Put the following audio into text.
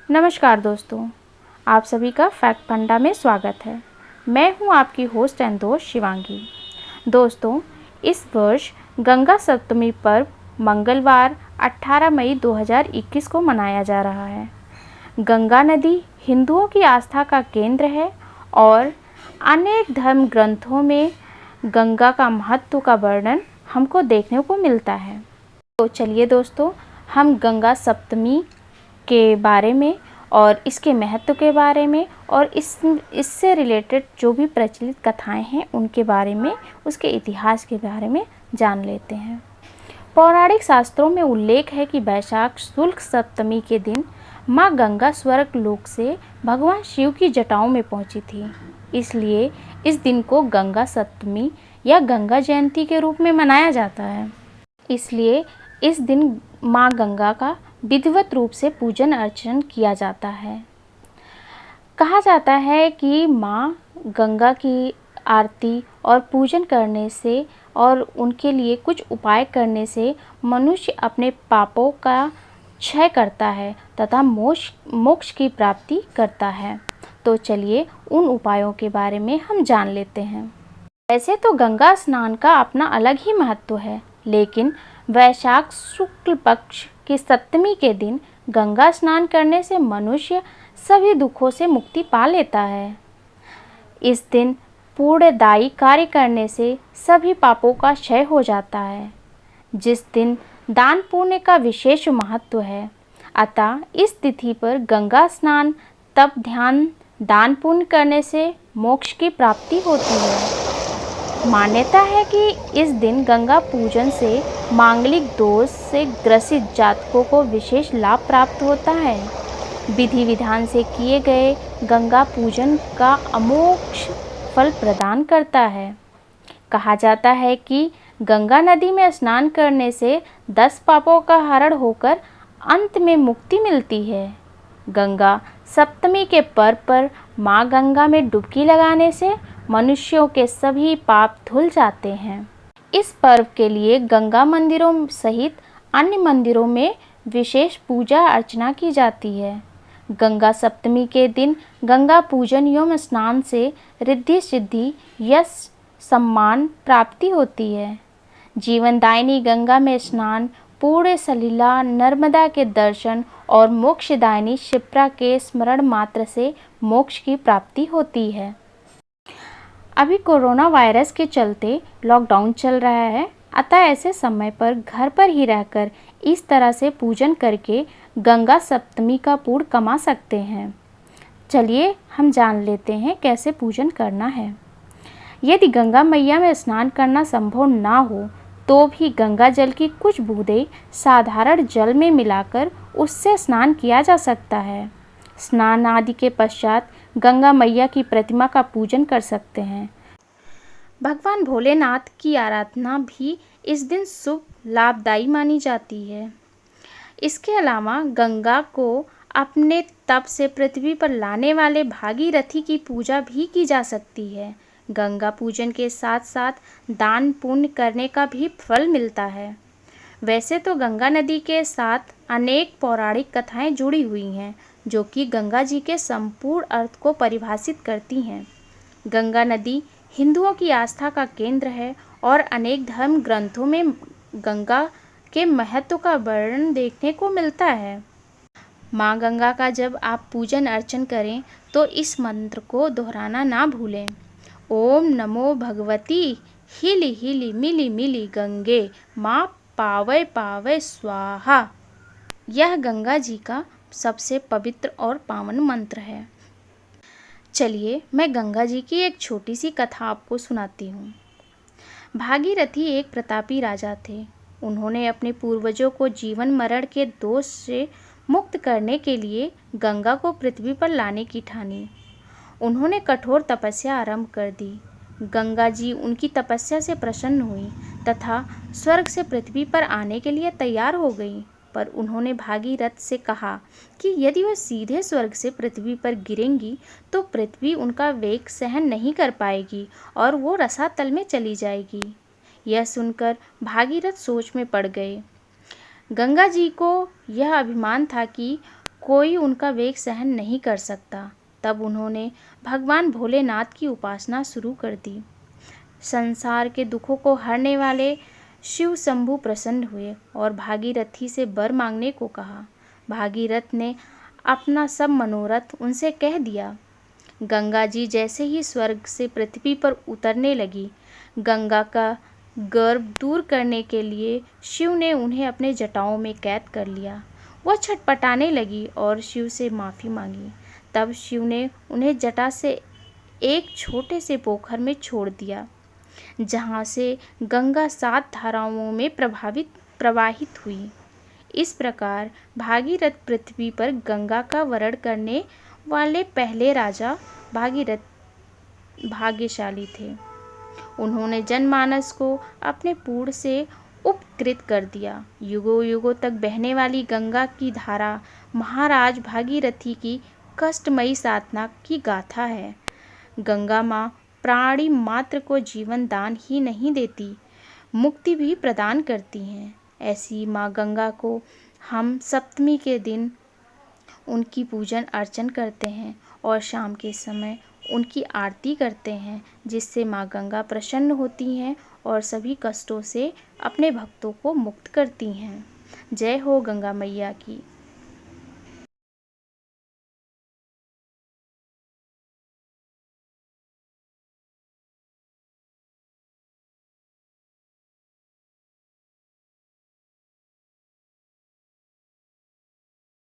नमस्कार दोस्तों, आप सभी का फैक्ट फंडा में स्वागत है। मैं हूं आपकी होस्ट एंड दोस्त शिवांगी। दोस्तों, इस वर्ष गंगा सप्तमी पर्व मंगलवार 18 मई 2021 को मनाया जा रहा है। गंगा नदी हिंदुओं की आस्था का केंद्र है और अनेक धर्म ग्रंथों में गंगा का महत्व का वर्णन हमको देखने को मिलता है। तो चलिए दोस्तों, हम गंगा सप्तमी के बारे में और इसके महत्व के बारे में और इससे रिलेटेड जो भी प्रचलित कथाएं हैं उनके बारे में, उसके इतिहास के बारे में जान लेते हैं। पौराणिक शास्त्रों में उल्लेख है कि वैशाख शुक्ल सप्तमी के दिन माँ गंगा स्वर्ग लोक से भगवान शिव की जटाओं में पहुंची थी। इसलिए इस दिन को गंगा सप्तमी या गंगा जयंती के रूप में मनाया जाता है। इसलिए इस दिन माँ गंगा का विधिवत रूप से पूजन अर्चन किया जाता है। कहा जाता है कि माँ गंगा की आरती और पूजन करने से और उनके लिए कुछ उपाय करने से मनुष्य अपने पापों का क्षय करता है तथा मोक्ष की प्राप्ति करता है। तो चलिए उन उपायों के बारे में हम जान लेते हैं। वैसे तो गंगा स्नान का अपना अलग ही महत्व है, लेकिन वैशाख शुक्ल पक्ष की सप्तमी के दिन गंगा स्नान करने से मनुष्य सभी दुखों से मुक्ति पा लेता है। इस दिन पुण्यदायी कार्य करने से सभी पापों का क्षय हो जाता है। जिस दिन दान पुण्य का विशेष महत्व है, अतः इस तिथि पर गंगा स्नान, तप, ध्यान, दान पुण्य करने से मोक्ष की प्राप्ति होती है। मान्यता है कि इस दिन गंगा पूजन से मांगलिक दोष से ग्रसित जातकों को विशेष लाभ प्राप्त होता है। विधि विधान से किए गए गंगा पूजन का अमोक्ष फल प्रदान करता है। कहा जाता है कि गंगा नदी में स्नान करने से 10 पापों का हरण होकर अंत में मुक्ति मिलती है। गंगा सप्तमी के पर्व पर माँ गंगा में डुबकी लगाने से मनुष्यों के सभी पाप धुल जाते हैं। इस पर्व के लिए गंगा मंदिरों सहित अन्य मंदिरों में विशेष पूजा अर्चना की जाती है। गंगा सप्तमी के दिन गंगा पूजन एवं स्नान से रिद्धि सिद्धि, यश, सम्मान प्राप्ति होती है। जीवनदायिनी गंगा में स्नान, पूर्ण सलीला नर्मदा के दर्शन और मोक्षदायिनी क्षिप्रा के स्मरण मात्र से मोक्ष की प्राप्ति होती है। अभी कोरोना वायरस के चलते लॉकडाउन चल रहा है, अतः ऐसे समय पर घर पर ही रहकर इस तरह से पूजन करके गंगा सप्तमी का पुण्य कमा सकते हैं। चलिए हम जान लेते हैं कैसे पूजन करना है। यदि गंगा मैया में स्नान करना संभव ना हो तो भी गंगा जल की कुछ बूंदें साधारण जल में मिलाकर उससे स्नान किया जा सकता है। स्नान आदि के पश्चात गंगा मैया की प्रतिमा का पूजन कर सकते हैं। भगवान भोलेनाथ की आराधना भी इस दिन शुभ लाभदायी मानी जाती है। इसके अलावा गंगा को अपने तप से पृथ्वी पर लाने वाले भागीरथी की पूजा भी की जा सकती है। गंगा पूजन के साथ साथ दान पुण्य करने का भी फल मिलता है। वैसे तो गंगा नदी के साथ अनेक पौराणिक कथाएं जुड़ी हुई हैं, जो कि गंगा जी के संपूर्ण अर्थ को परिभाषित करती हैं। गंगा नदी हिंदुओं की आस्था का केंद्र है और अनेक धर्म ग्रंथों में गंगा के महत्व का वर्णन देखने को मिलता है। माँ गंगा का जब आप पूजन अर्चन करें तो इस मंत्र को दोहराना ना भूलें। ओम नमो भगवती हिली हिली मिली मिली गंगे माँ पावै पावै स्वाहा। यह गंगा जी का सबसे पवित्र और पावन मंत्र है। चलिए मैं गंगा जी की एक छोटी सी कथा आपको सुनाती हूँ। भागीरथी एक प्रतापी राजा थे। उन्होंने अपने पूर्वजों को जीवन मरण के दोष से मुक्त करने के लिए गंगा को पृथ्वी पर लाने की ठानी। उन्होंने कठोर तपस्या आरंभ कर दी। गंगा जी उनकी तपस्या से प्रसन्न हुई तथा स्वर्ग से पृथ्वी पर आने के लिए तैयार हो गई। पर उन्होंने भागीरथ से कहा कि यदि वह सीधे स्वर्ग से पृथ्वी पर गिरेंगी तो पृथ्वी उनका वेग सहन नहीं कर पाएगी और वो रसातल में चली जाएगी। यह सुनकर भागीरथ सोच में पड़ गए। गंगा जी को यह अभिमान था कि कोई उनका वेग सहन नहीं कर सकता। तब उन्होंने भगवान भोलेनाथ की उपासना शुरू कर दी। संसार के दुखों को हरने वाले शिव शंभु प्रसन्न हुए और भागीरथी से वर मांगने को कहा। भागीरथ ने अपना सब मनोरथ उनसे कह दिया। गंगा जी जैसे ही स्वर्ग से पृथ्वी पर उतरने लगी, गंगा का गर्व दूर करने के लिए शिव ने उन्हें अपने जटाओं में कैद कर लिया। वह छटपटाने लगी और शिव से माफ़ी मांगी। तब शिव ने उन्हें जटा से एक छोटे से पोखर में छोड़ दिया, जहाँ से गंगा 7 धाराओं में प्रवाहित हुई। इस प्रकार भागीरथ पृथ्वी पर गंगा का वरण करने वाले पहले राजा भाग्यशाली थे। उन्होंने जनमानस को अपने पूर्ण से उपकृत कर दिया। युगों युगों तक बहने वाली गंगा की धारा महाराज भागीरथी की कष्टमयी साधना की गाथा है। गंगा माँ प्राणी मात्र को जीवन दान ही नहीं देती, मुक्ति भी प्रदान करती हैं। ऐसी माँ गंगा को हम सप्तमी के दिन उनकी पूजन अर्चन करते हैं और शाम के समय उनकी आरती करते हैं, जिससे माँ गंगा प्रसन्न होती हैं और सभी कष्टों से अपने भक्तों को मुक्त करती हैं। जय हो गंगा मैया की।